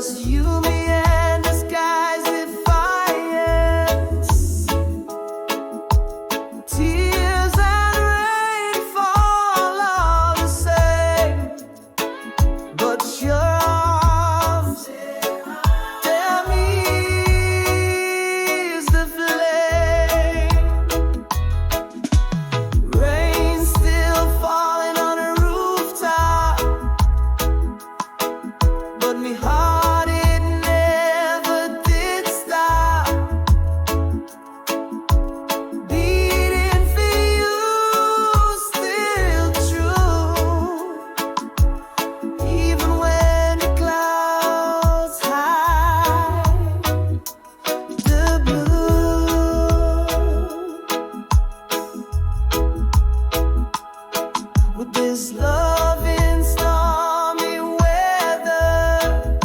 just you, me, and the sky's defiance. Tears and rain fall all the same, but your arms tell me is the flame. Rain still falling on a rooftop, but me heart it never did stop beating for you, still true, even when the clouds hide the blue. With this love in stormy weather,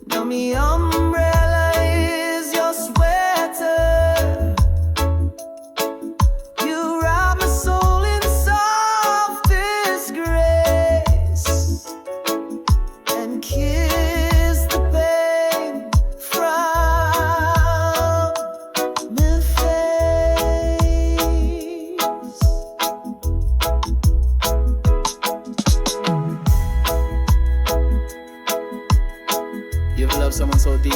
now me umbrella is your sweater. You wrap my soul in softest grace and kiss the pain from my face. You ever love someone so deep,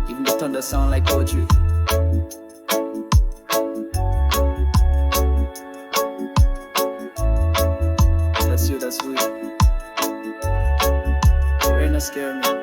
even the thunder sound like poetry? That's you, that's sweet. Rain not scare me.